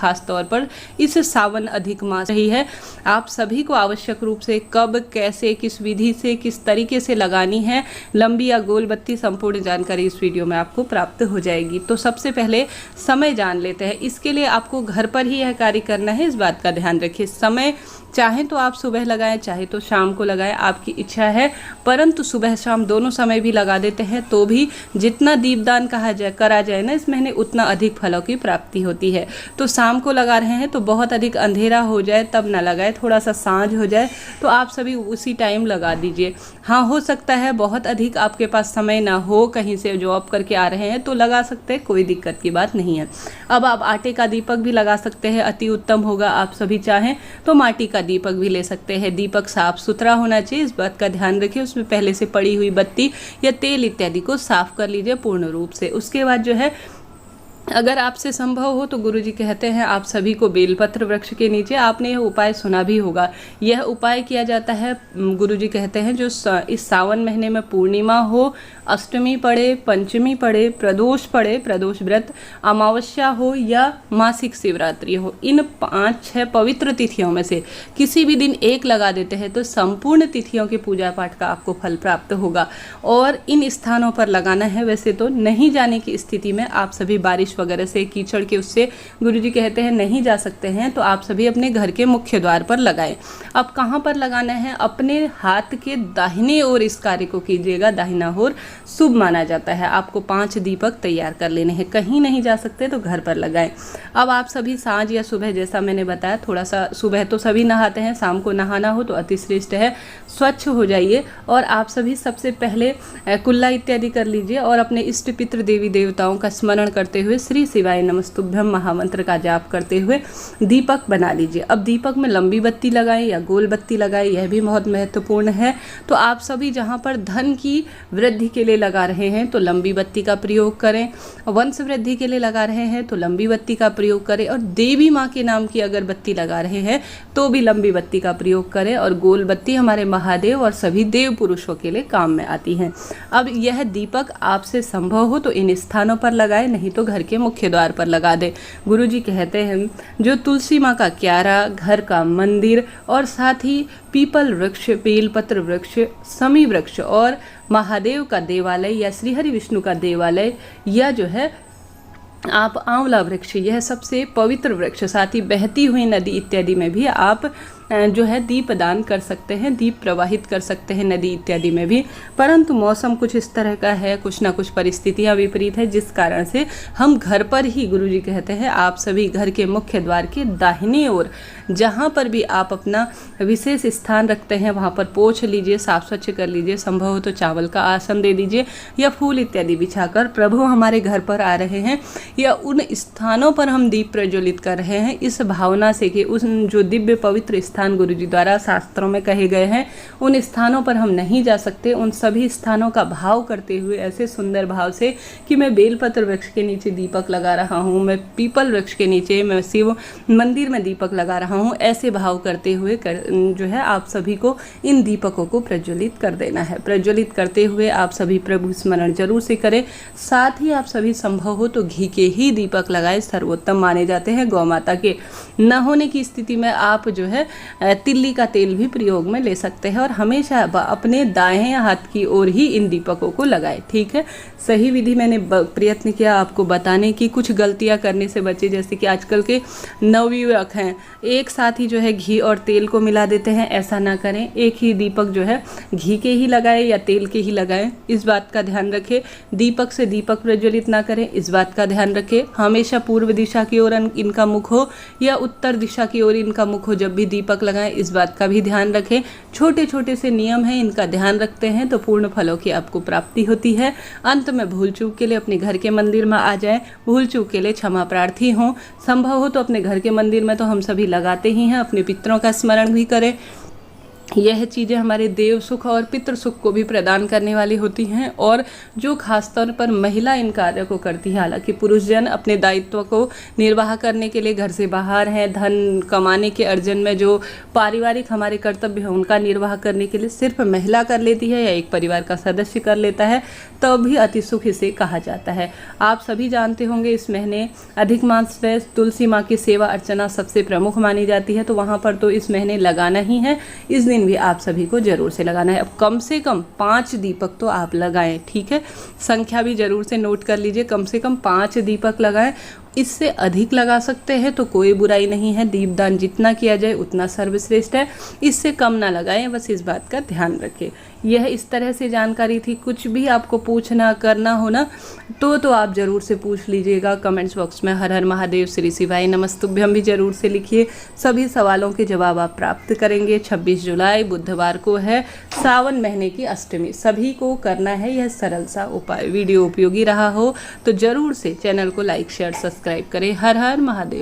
खास तौर पर इस सावन अधिक मास रही है। आप सभी को आवश्यक रूप से कब, कैसे, किस विधि से, किस तरीके से लगानी है लंबी या गोल बत्ती, संपूर्ण जानकारी इस वीडियो में आपको प्राप्त हो जाएगी। तो सबसे पहले समय जान लेते हैं। इसके लिए आपको घर पर ही यह कार्य करना है, इस बात का ध्यान रखिए। समय चाहे तो आप सुबह लगाएं, चाहे तो शाम को लगाएं, आपकी इच्छा है, परंतु सुबह शाम दोनों समय भी लगा देते हैं तो भी जितना दीपदान करा जाए ना इस महीने, उतना अधिक फलों की प्राप्ति होती है। तो शाम को लगा रहे हैं तो बहुत अधिक अंधेरा हो जाए तब ना लगाए, थोड़ा सा सांझ हो जाए तो आप सभी उसी टाइम लगा दीजिए। हाँ, हो सकता है बहुत अधिक आपके पास समय ना हो, कहीं से जॉब करके आ रहे हैं तो लगा सकते हैं, कोई दिक्कत की बात नहीं है। अब आप आटे का दीपक भी लगा सकते हैं, अति उत्तम होगा। आप सभी चाहें तो माटी का दीपक भी ले सकते हैं। दीपक साफ सुथरा होना चाहिए, इस बात का ध्यान रखिए। उसमें पहले से पड़ी हुई बत्ती या तेल इत्यादि को साफ कर लीजिए पूर्ण रूप से। उसके बाद जो है, अगर आपसे संभव हो तो गुरुजी कहते हैं आप सभी को बेलपत्र वृक्ष के नीचे, आपने यह उपाय सुना भी होगा, यह उपाय किया जाता है। गुरुजी कहते हैं जो इस सावन महीने में पूर्णिमा हो, अष्टमी पड़े, पंचमी पड़े, प्रदोष पड़े, प्रदोष व्रत, अमावस्या हो या मासिक शिवरात्रि हो, इन 5-6 पवित्र तिथियों में से किसी भी दिन एक लगा देते हैं तो संपूर्ण तिथियों के पूजा पाठ का आपको फल प्राप्त होगा। और इन स्थानों पर लगाना है। वैसे तो नहीं जाने की स्थिति में आप सभी बारिश वगैरह से, कीचड़ के उससे गुरुजी कहते हैं नहीं जा सकते हैं तो आप सभी अपने घर के मुख्य द्वार पर लगाएं। अब कहाँ पर लगाना है? अपने हाथ के दाहिने ओर इस कार्य को कीजिएगा। दाहिना ओर शुभ माना जाता है। आपको 5 दीपक तैयार कर लेने हैं। कहीं नहीं जा सकते तो घर पर लगाएं। अब आप सभी सांझ या सुबह, जैसा मैंने बताया, थोड़ा सा सुबह तो सभी नहाते हैं, शाम को नहाना हो तो अति श्रेष्ठ है। स्वच्छ हो जाइए और आप सभी सबसे पहले कुल्ला इत्यादि कर लीजिए और अपने इष्ट पितृ देवी देवताओं का स्मरण करते हुए श्री शिवाय नमस्तुभ्यम महामंत्र का जाप करते हुए दीपक बना लीजिए। अब दीपक में लंबी बत्ती लगाएं या गोल बत्ती लगाएं, यह भी बहुत महत्वपूर्ण है। तो आप सभी जहां पर धन की वृद्धि के लिए लगा रहे हैं तो लंबी बत्ती का प्रयोग करें, वंश वृद्धि के लिए लगा रहे हैं तो लंबी बत्ती का प्रयोग करें, और देवी माँ के नाम की अगर बत्ती लगा रहे हैं तो भी लंबी बत्ती का प्रयोग करें। और गोल बत्ती हमारे महादेव और सभी देव पुरुषों के लिए काम में आती हैं। अब यह दीपक आपसे संभव हो तो इन स्थानों पर लगाए, नहीं तो घर के मुख्य द्वार पर लगा दे। गुरुजी कहते हैं जो तुलसी माँ का क्यारा, घर का मंदिर और साथ ही पीपल वृक्ष, बेलपत्र वृक्ष, समी वृक्ष और महादेव का देवालय या श्री हरि विष्णु का देवालय या जो है आप आंवला वृक्ष, यह सबसे पवित्र वृक्ष, साथ ही बहती हुई नदी इत्यादि में भी आप जो है दीप दान कर सकते हैं, दीप प्रवाहित कर सकते हैं नदी इत्यादि में भी। परंतु मौसम कुछ इस तरह का है, कुछ ना कुछ परिस्थितियां विपरीत है, जिस कारण से हम घर पर ही, गुरुजी कहते हैं आप सभी घर के मुख्य द्वार के दाहिने ओर जहां पर भी आप अपना विशेष स्थान रखते हैं वहां पर पोंछ लीजिए, साफ स्वच्छ कर लीजिए। संभव हो तो चावल का आसन दे दीजिए या फूल इत्यादि बिछाकर प्रभु हमारे घर पर आ रहे हैं या उन स्थानों पर हम दीप प्रज्वलित कर रहे हैं, इस भावना से कि उन जो दिव्य पवित्र स्थान गुरुजी द्वारा शास्त्रों में कहे गए हैं उन स्थानों पर हम नहीं जा सकते। उन सभी स्थानों का भाव करते हुए ऐसे सुंदर भाव से कि मैं बेलपत्र वृक्ष के नीचे दीपक लगा रहा हूँ, मैं पीपल वृक्ष के नीचे, मैं शिव मंदिर में दीपक लगा रहा हूँ, ऐसे भाव करते हुए जो है आप सभी को इन दीपकों को प्रज्वलित कर देना है। प्रज्वलित करते हुए आप सभी प्रभु स्मरण जरूर से करें। साथ ही आप सभी संभव हो तो घी के ही दीपक लगाए, सर्वोत्तम माने जाते हैं। गौ माता के न होने की स्थिति में आप जो है तिल्ली का तेल भी प्रयोग में ले सकते हैं और हमेशा अपने दाएं हाथ की ओर ही इन दीपकों को लगाएं। ठीक है, सही विधि मैंने प्रयत्न किया आपको बताने की। कुछ गलतियां करने से बचे, जैसे कि आजकल के नवयुवक हैं एक साथ ही जो है घी और तेल को मिला देते हैं, ऐसा ना करें। एक ही दीपक जो है घी के ही लगाएं या तेल के ही लगाएं, इस बात का ध्यान रखें। दीपक से दीपक प्रज्वलित ना करें, इस बात का ध्यान रखें। हमेशा पूर्व दिशा की ओर इनका मुख हो या उत्तर दिशा की ओर इनका मुख हो जब भी दीपक लगाएं, इस बात का भी ध्यान रखें। छोटे छोटे से नियम हैं, इनका ध्यान रखते हैं तो पूर्ण फलों की आपको प्राप्ति होती है। अंत में भूल चूक के लिए अपने घर के मंदिर में आ जाएं, भूल चूक के लिए क्षमा प्रार्थी हों। संभव हो तो अपने घर के मंदिर में तो हम सभी लगाते ही हैं, अपने पितरों का स्मरण भी करें। यह चीज़ें हमारे देव सुख और पितृ सुख को भी प्रदान करने वाली होती हैं और जो खासतौर पर महिला इन कार्यों को करती है। हालांकि पुरुष जन अपने दायित्व को निर्वाह करने के लिए घर से बाहर हैं, धन कमाने के अर्जन में जो पारिवारिक हमारे कर्तव्य हैं उनका निर्वाह करने के लिए सिर्फ महिला कर लेती है या एक परिवार का सदस्य कर लेता है, तो भी अति सुख इसे कहा जाता है। आप सभी जानते होंगे इस महीने अधिक मास में तुलसी माँ की सेवा अर्चना सबसे प्रमुख मानी जाती है, तो वहाँ पर तो इस महीने लगाना ही है। इस दिन भी आप सभी को जरूर से लगाना है। अब कम से कम 5 दीपक तो आप लगाएं, ठीक है। संख्या भी जरूर से नोट कर लीजिए, कम से कम 5 दीपक लगाएं। इससे अधिक लगा सकते हैं तो कोई बुराई नहीं है, दीपदान जितना किया जाए उतना सर्वश्रेष्ठ है। इससे कम ना लगाएं, बस इस बात का ध्यान रखें। यह इस तरह से जानकारी थी। कुछ भी आपको पूछना करना हो ना तो आप ज़रूर से पूछ लीजिएगा कमेंट्स बॉक्स में। हर हर महादेव, श्री शिवाय नमस्तुभ्यम भी जरूर से लिखिए। सभी सवालों के जवाब आप प्राप्त करेंगे। 26 जुलाई बुधवार को है सावन महीने की अष्टमी। सभी को करना है यह सरल सा उपाय। वीडियो उपयोगी रहा हो तो ज़रूर से चैनल को लाइक शेयर सब्सक्राइब करें। हर हर महादेव।